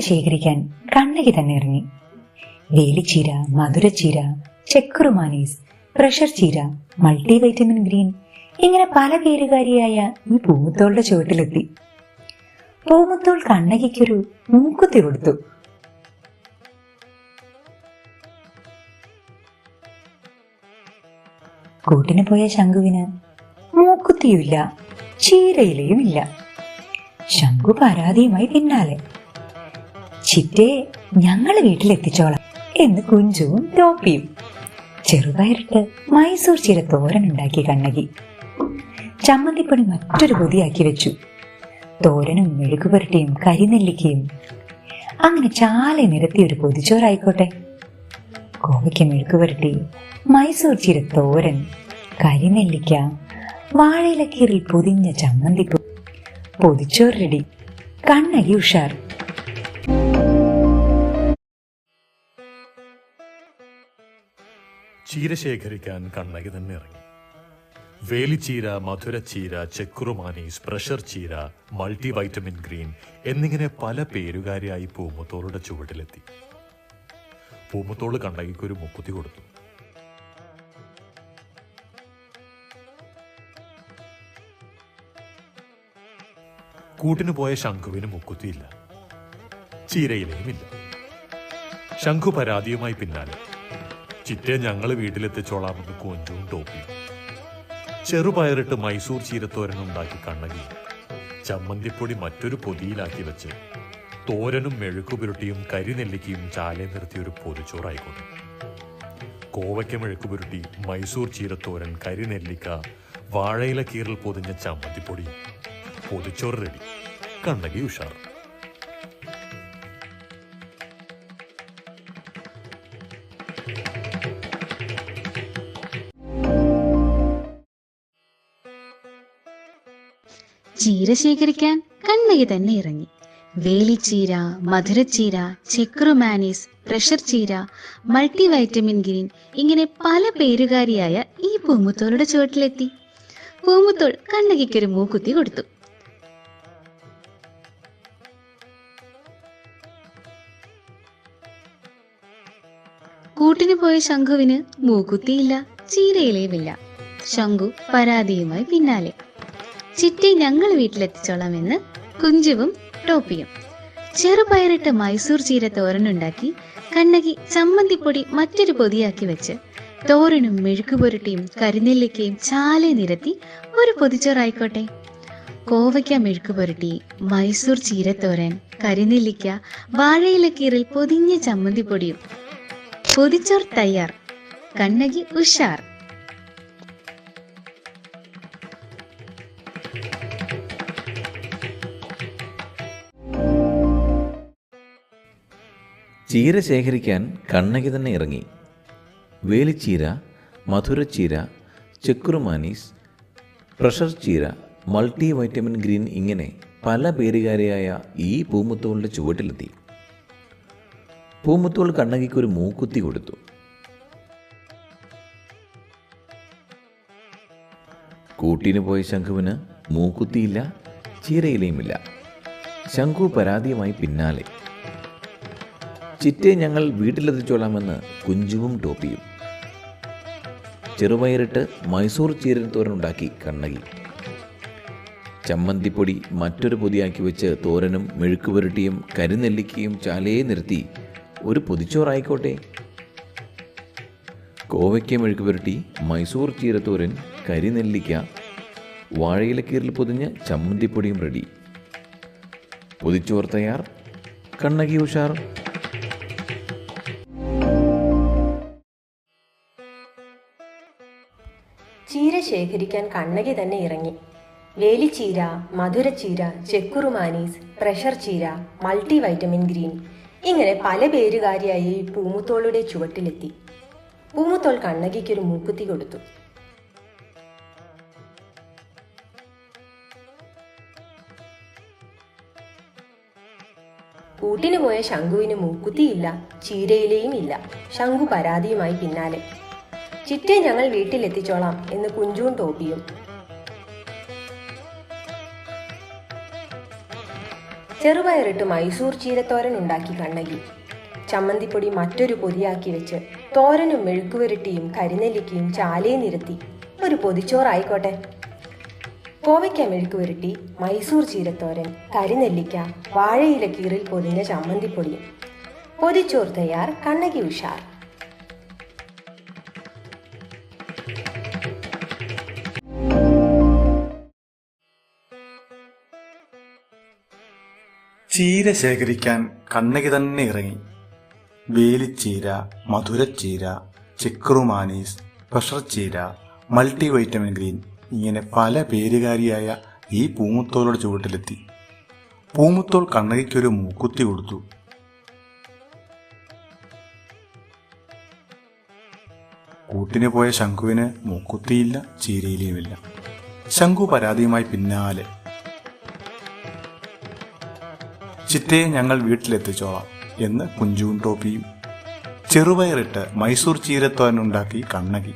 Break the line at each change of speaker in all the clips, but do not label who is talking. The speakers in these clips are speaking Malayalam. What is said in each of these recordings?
ശേഖരിക്കാൻ കണ്ണകി തന്നെ ഇറങ്ങി. വേലിച്ചീര, മധുരച്ചീര, ചെക്കുറുമാനീസ്, പ്രഷർ ചീര, മൾട്ടി വൈറ്റമിൻ ഗ്രീൻ ഇങ്ങനെ പല പേരുകാരിയായ ഈ പൂമുത്തോളുടെ ചുവട്ടിലെത്തി. പൂമുത്തോൾ കണ്ണകിക്കൊരു മൂക്കുത്തി കൊടുത്തു. കൂട്ടിന് പോയ ശംഖുവിന് മൂക്കുത്തിയുമില്ല, ചീരയിലയുമില്ല. ശംഖു പരാതിയുമായി പിന്നാലെ. ചിറ്റേ, ഞങ്ങൾ വീട്ടിലെത്തിച്ചോളാം എന്ന് കുഞ്ചുവും ടോപ്പിയും. ചെറുപയറിട്ട് മൈസൂർ ചീര തോരനുണ്ടാക്കി കണ്ണകി. ചമ്മന്തിപ്പൊടി മറ്റൊരു പൊതിയാക്കി വെച്ചു. തോരനും മെഴുകുപുരട്ടിയും കരിനെല്ലിക്കയും. അങ്ങനെ ചാല നിരത്തിയൊരു പൊതിച്ചോറായിക്കോട്ടെ. കോവയ്ക്ക മെഴുകുപുരട്ടി, മൈസൂർ ചീര തോരൻ, കരിനെല്ലിക്ക, വാഴയിലക്കീറിൽ പൊതിഞ്ഞ ചമ്മന്തിപ്പൊടി, പൊതിച്ചോറ് റെഡി. കണ്ണകി ഉഷാർ.
ചീര ശേഖരിക്കാൻ കണ്ണകി തന്നെ ഇറങ്ങി. വേലിച്ചീര, മധുരച്ചീര, ചെക്കുറുമാനീസ്, പ്രഷർ ചീര, മൾട്ടി വൈറ്റമിൻ ഗ്രീൻ എന്നിങ്ങനെ പല പേരുകാരിയായി പൂമുത്തോളുടെ ചുവട്ടിലെത്തി. പൂമുത്തോള് കണ്ണകിക്കൊരു മുക്കുത്തി കൊടുത്തു. കൂട്ടിനു പോയ ശംഖുവിന് മുക്കുത്തിയില്ല, ചീരയിലെയുമില്ല. ശംഖു പരാതിയുമായി പിന്നാലെ. ചിറ്റേ, ഞങ്ങള് വീട്ടിലെത്തിച്ചോളാമെന്ന് കൊഞ്ചും ടോപ്പിയും. ചെറുപയറിട്ട് മൈസൂർ ചീരത്തോരനുണ്ടാക്കി കണ്ണകി. ചമ്മന്തിപ്പൊടി മറ്റൊരു പൊതിയിലാക്കി വെച്ച് തോരനും മെഴുക്കുപുരുട്ടിയും കരിനെല്ലിക്കയും ചാലേ നിർത്തിയൊരു പൊതിച്ചോറായിക്കോട്ടെ. കോവയ്ക്ക മെഴുക്കുപുരുട്ടി, മൈസൂർ ചീരത്തോരൻ, കരിനെല്ലിക്ക, വാഴയില കീറിൽ പൊതിഞ്ഞ ചമ്മന്തിപ്പൊടി, പൊതിച്ചോറ് റെഡി. കണ്ണകി ഉഷാർ.
ചീര ശേഖരിക്കാൻ കണ്ണകി തന്നെ ഇറങ്ങി. വേലിച്ചീര, മധുരച്ചീര, ചെക്കുറുമാനീസ്, പ്രഷർ ചീര, മൾട്ടി വൈറ്റമിൻ ഗ്രീൻ ഇങ്ങനെ പല പേരുകാരിയായ ഈ പൂമുത്തോളുടെ ചുവട്ടിലെത്തി. പൂമുത്തോൾ കണ്ണകിക്കൊരു മൂക്കുത്തി കൊടുത്തു. കൂട്ടിന് പോയ ശംഖുവിന് മൂക്കുത്തിയില്ല, ചീരയിലയുമില്ല. ശംഖു പരാതിയുമായി പിന്നാലെ. ചിറ്റി, ഞങ്ങൾ വീട്ടിലെത്തിച്ചോളാമെന്ന് കുഞ്ചുവും ടോപ്പിയും. ചെറുപയറിട്ട് മൈസൂർ ചീര തോരനുണ്ടാക്കി കണ്ണകി ചമ്മന്തിപ്പൊടി മറ്റൊരു പൊതിയാക്കി വെച്ച് തോരനും മെഴുക്കുപുരട്ടിയും കരിനെല്ലിക്കയും ചാലെ നിരത്തി ഒരു പൊതിച്ചോറായിക്കോട്ടെ. കോവയ്ക്ക മെഴുക്കുപുരട്ടി, മൈസൂർ ചീരത്തോരൻ, കരിനെല്ലിക്ക, വാഴയിലക്കീറിൽ പൊതിഞ്ഞ ചമ്മന്തിപ്പൊടിയും. പൊതിച്ചോർ തയ്യാർ. കണ്ണകി ഉഷാർ.
ചീര ശേഖരിക്കാൻ കണ്ണകി തന്നെ ഇറങ്ങി. വേലിച്ചീര, മധുരച്ചീര, ചെക്കുറുമാനീസ്, പ്രഷർ ചീര, മൾട്ടി വൈറ്റമിൻ ഗ്രീൻ ഇങ്ങനെ പല പേരുകാരിയായ ഈ പൂമുത്തോളുടെ ചുവട്ടിലെത്തി. പൂമുത്തോൾ കണ്ണകിക്കൊരു മൂക്കുത്തി കൊടുത്തു. കൂട്ടിന് പോയ ശംഖുവിന് മൂക്കുത്തിയില്ല, ചീരയിലയുമില്ല. ശംഖു പരാതിയുമായി പിന്നാലെ. ചിറ്റേ, ഞങ്ങൾ വീട്ടിലെത്തിച്ചോളാമെന്ന് കുഞ്ചുവും ടോപ്പിയും. ചെറുപയറിട്ട് മൈസൂർ ചീരൻ തോരനുണ്ടാക്കി കണ്ണകി. ചമ്മന്തിപ്പൊടി മറ്റൊരു പൊതിയാക്കി വെച്ച് തോരനും മെഴുക്കുപുരട്ടിയും കരിനെല്ലിക്കയും ചാലയെ നിർത്തി ഒരു പൊതിച്ചോറായിക്കോട്ടെ. കോവയ്ക്ക മെഴുക്കുപുരട്ടി, മൈസൂർ ചീരത്തോരൻ, കരിനെല്ലിക്ക, വാഴയിലക്കീറിൽ പൊതിഞ്ഞ് ചമ്മന്തിപ്പൊടിയും റെഡി. പൊതിച്ചോർ തയ്യാർ. കണ്ണകി ഉഷാർ.
ചീര ശേഖരിക്കാൻ കണ്ണകി തന്നെ ഇറങ്ങി. വേലിച്ചീര, മധുരച്ചീര, ചെക്കുറുമാനീസ്, പ്രഷർ ചീര, മൾട്ടി വൈറ്റമിൻ ഗ്രീൻ ഇങ്ങനെ പല പേരുകാരിയായി പൂമുത്തോളുടെ ചുവട്ടിലെത്തി. പൂമുത്തോൾ കണ്ണകിക്കൊരു മൂക്കുത്തി കൊടുത്തു. കൂട്ടിന് പോയ ശംഖുവിന് മൂക്കുത്തിയില്ല, ചീരയിലെയും ഇല്ല. ശംഖു പരാതിയുമായി പിന്നാലെ. ചിറ്റേ, ഞങ്ങൾ വീട്ടിലെത്തിച്ചോളാം എന്ന് കുഞ്ചും ടോപ്പിയും. ചെറുപയറിട്ട് മൈസൂർ ചീരത്തോരൻ ഉണ്ടാക്കി കണ്ണകി. ചമ്മന്തിപ്പൊടി മറ്റൊരു പൊതിയാക്കി വെച്ച് തോരനും മെഴുക്കുവരട്ടിയും കരിനെല്ലിക്കയും ചാലയെ നിരത്തി ഒരു പൊതിച്ചോറായിക്കോട്ടെ. കോവയ്ക്ക മെഴുക്കുവരട്ടി, മൈസൂർ ചീരത്തോരൻ, കരിനെല്ലിക്ക, വാഴയില കീറിൽ പൊതിഞ്ഞ ചമ്മന്തിപ്പൊടിയും. പൊതിച്ചോർ തയ്യാർ, കണ്ണകി ഉഷാർ.
ചീര ശേഖരിക്കാൻ കണ്ണകി തന്നെ ഇറങ്ങി. വേലിച്ചീര, മധുരച്ചീര, ചെക്രുമാനീസ്, പ്രഷർ ചീര, മൾട്ടി വൈറ്റമിൻ ഗ്രീൻ ഇങ്ങനെ പല പേരുകാരിയായ ഈ പൂമുത്തോളുടെ ചുവട്ടിലെത്തി. പൂമുത്തോൾ കണ്ണകിക്കൊരു മൂക്കുത്തി കൊടുത്തു. കൂട്ടിന് പോയ ശംഖുവിന് മൂക്കുത്തിയില്ല, ചീരയിലെയുമില്ല. ശംഖു പരാതിയുമായി പിന്നാലെ. ചിറ്റയെ ഞങ്ങൾ വീട്ടിലെത്തിച്ചോളാം എന്ന് കുഞ്ചുവും ടോപ്പിയും. ചെറുപയറിട്ട് മൈസൂർ ചീരത്തോരനുണ്ടാക്കി കണ്ണകി.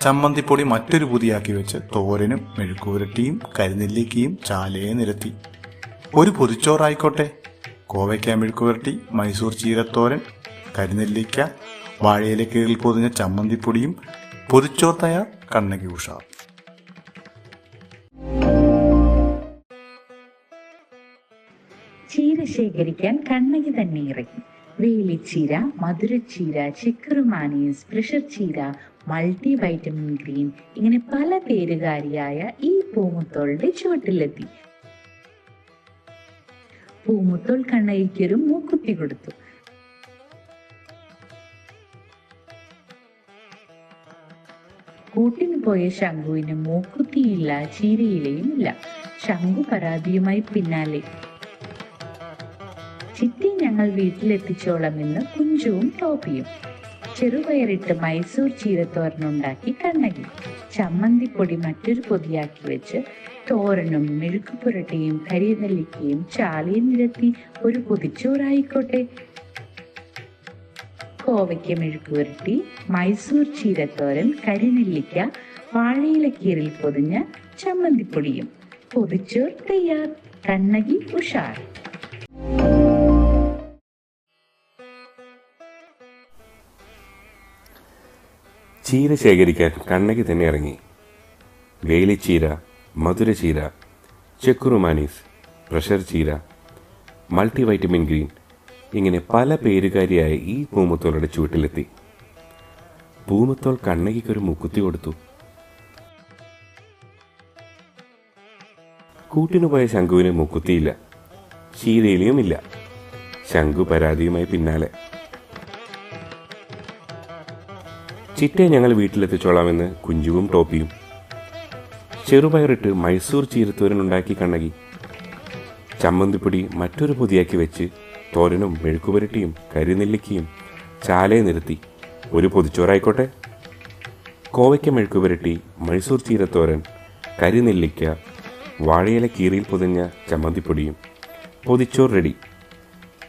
ചമ്മന്തിപ്പൊടി മറ്റൊരു പൊതിയാക്കി വെച്ച് തോരനും മെഴുക്കുപുരട്ടിയും കരിനെല്ലിക്കയും ചാലയെ നിരത്തി. ഒരു പൊതിച്ചോറായിക്കോട്ടെ. കോവയ്ക്ക മെഴുക്കുപുരട്ടി, മൈസൂർ ചീരത്തോരൻ, കരിനെല്ലിക്ക, വാഴയില കീറിൽ പൊതിഞ്ഞ ചമ്മന്തിപ്പൊടിയും. പൊതിച്ചോർ തയ്യാർ, കണ്ണകി ഉഷാർ.
ചീര ശേഖരിക്കാൻ കണ്ണകി തന്നെ ഇറങ്ങി. വേലിച്ചീര, മധുരച്ചീര, ചെക്രുമാനീസ്, പ്രഷർ ചീര, മൾട്ടി വൈറ്റമിൻ ഗ്രീൻ ഇങ്ങനെ പല പേരുകാരിയായ ഈ പൂമുത്തോളുടെ ചുവട്ടിലെത്തി. പൂമുത്തോൾ കണ്ണകിക്കൊരു മൂക്കുത്തി കൊടുത്തു. കൂട്ടിന് പോയ ശംഖുവിന് മൂക്കുത്തിയില്ല, ചീരയിലെയുമില്ല. ശംഖു പരാതിയുമായി പിന്നാലെ. ചിറ്റി ഞങ്ങൾ വീട്ടിലെത്തിച്ചോളാമെന്ന് കുഞ്ചുവും ടോപ്പിയും. ചെറുപയറിട്ട് മൈസൂർ ചീരത്തോരനുണ്ടാക്കി കണ്ണകി. ചമ്മന്തിപ്പൊടി മറ്റൊരു പൊതിയാക്കി വെച്ച് തോരനും മെഴുക്കുപുരട്ടിയും കരിനെല്ലിക്കയും ചാലയും നിരത്തി ഒരു പൊതിച്ചോറായിക്കോട്ടെ. കോവയ്ക്ക മെഴുക്കുപുരട്ടി, മൈസൂർ ചീരത്തോരൻ, കരിനെല്ലിക്ക, വാഴയില കീറിൽ പൊതിഞ്ഞ ചമ്മന്തിപ്പൊടിയും. പൊതിച്ചോർ തയ്യാർ, കണ്ണകി ഉഷാർ.
ചീര ശേഖരിക്കാൻ കണ്ണകി തന്നെ ഇറങ്ങി. വേലിച്ചീര, മധുരച്ചീര, ചെക്കുറുമാനീസ്, പ്രഷർ ചീര, മൾട്ടി വൈറ്റമിൻ ഗ്രീൻ ഇങ്ങനെ പല പേരുകാരിയായ ഈ പൂമുത്തോളുടെ ചുവട്ടിലെത്തി. പൂമുത്തോൾ കണ്ണകിക്കൊരു മുക്കുത്തി കൊടുത്തു. കൂട്ടിനു പോയ ശംഖുവിന് മുക്കുത്തിയില്ല, ചീരയിലെയുമില്ല. ശംഖു പരാതിയുമായി പിന്നാലെ. ചിറ്റയെ ഞങ്ങൾ വീട്ടിലെത്തിച്ചോളാമെന്ന് കുഞ്ചുവും ടോപ്പിയും. ചെറുപയറിട്ട് മൈസൂർ ചീരത്തോരനുണ്ടാക്കി കണ്ണകി. ചമ്മന്തിപ്പൊടി മറ്റൊരു പൊതിയാക്കി വെച്ച് തോരനും മെഴുക്കുപുരട്ടിയും കരിനെല്ലിക്കയും ചാലയെ നിരത്തി ഒരു പൊതിച്ചോറായിക്കോട്ടെ. കോവയ്ക്ക മെഴുക്കുപുരട്ടി, മൈസൂർ ചീരത്തോരൻ, കരിനെല്ലിക്ക, വാഴയില കീറിയിൽ പൊതിഞ്ഞ ചമ്മന്തിപ്പൊടിയും. പൊതിച്ചോർ റെഡി,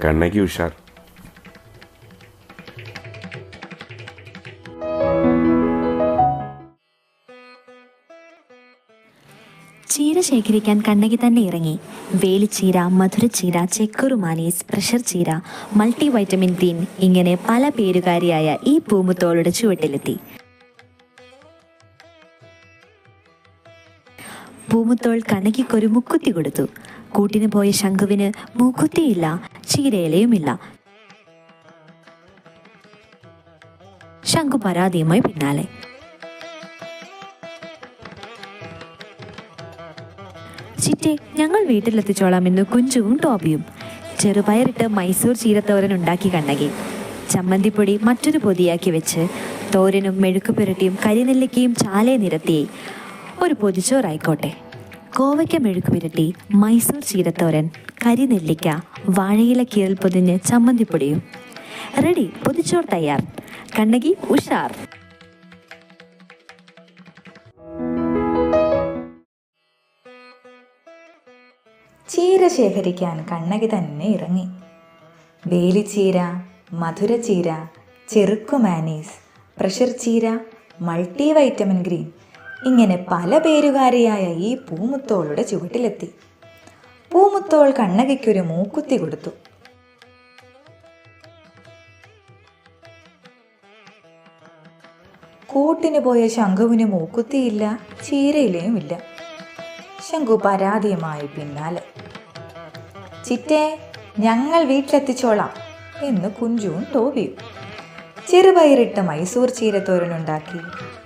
കണ്ണകി ഉഷാർ.
ചീര ശേഖരിക്കാൻ കണ്ണകി തന്നെ ഇറങ്ങി. വേലിച്ചീര, മധുരച്ചീര, ചെക്കുറുമാനീസ്, പ്രഷർ ചീര, മൾട്ടി വൈറ്റമിൻ ഗ്രീൻ ഇങ്ങനെ പല പേരുകാരിയായ ഈ പൂമുത്തോളുടെ ചുവട്ടിലെത്തി. പൂമുത്തോൾ കണ്ണകിക്കൊരു മുക്കുത്തി കൊടുത്തു. കൂട്ടിന് പോയ ശംഖുവിന് മൂക്കുത്തിയില്ല, ചീരയിലയുമില്ല. ശംഖു പരാതിയുമായി പിന്നാലെ. ചിറ്റെ ഞങ്ങൾ വീട്ടിലെത്തിച്ചോളാമെന്ന് കുഞ്ചുവും ടോപ്പിയും. ചെറുപയറിട്ട് മൈസൂർ ചീരത്തോരനുണ്ടാക്കി കണ്ണകി. ചമ്മന്തിപ്പൊടി മറ്റൊരു പൊതിയാക്കി വെച്ച് തോരനും മെഴുക്കുപുരട്ടിയും കരിനെല്ലിക്കയും ചാലയെ നിരത്തി ഒരു പൊതിച്ചോറായിക്കോട്ടെ. കോവയ്ക്ക മെഴുക്കുപുരട്ടി, മൈസൂർ ചീരത്തോരൻ, കരിനെല്ലിക്ക, വാഴയില കീറിൽ പൊതിഞ്ഞ് ചമ്മന്തിപ്പൊടിയും. റെഡി, പൊതിച്ചോർ തയ്യാർ, കണ്ണകി ഉഷാർ.
ചീര ശേഖരിക്കാൻ കണ്ണകി തന്നെ ഇറങ്ങി. വേലിച്ചീര, മധുരച്ചീര, ചെറുക്കുമാനീസ്, പ്രഷർ ചീര, മൾട്ടി വൈറ്റമിൻ ഗ്രീൻ ഇങ്ങനെ പല പേരുകാരിയായ ഈ പൂമുത്തോളുടെ ചുവട്ടിലെത്തി.
പൂമുത്തോൾ കണ്ണകിക്കൊരു മൂക്കുത്തി കൊടുത്തു. കൂട്ടിന് പോയ ശംഖുവിന് മൂക്കുത്തിയില്ല, ചീരയിലയും ഇല്ല. ശംഖു പരാതിയുമായി പിന്നാലെ. ചിറ്റേ, ഞങ്ങൾ വീട്ടിലെത്തിച്ചോളാം എന്ന് കുഞ്ചുവും ടോബിയും. ചെറുപയറിട്ട മൈസൂർ ചീരത്തോരനുണ്ടാക്കി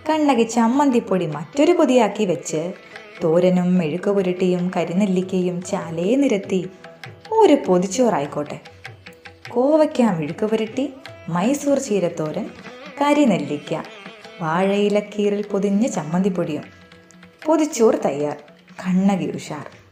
കണ്ണകി ചമ്മന്തിപ്പൊടി മറ്റൊരു പൊതിയാക്കി വെച്ച് തോരനും മെഴുക്കുപുരട്ടിയും കരിനെല്ലിക്കയും ചാലയെ നിരത്തി. ഒരു പൊതിച്ചോറായിക്കോട്ടെ. കോവയ്ക്ക മെഴുക്കുപുരട്ടി, മൈസൂർ ചീരത്തോരൻ, കരിനെല്ലിക്ക, വാഴയിലക്കീറിൽ പൊതിഞ്ഞ ചമ്മന്തിപ്പൊടിയും. പൊതിച്ചോറ് തയ്യാർ. കണ്ണകി ഉഷാർ.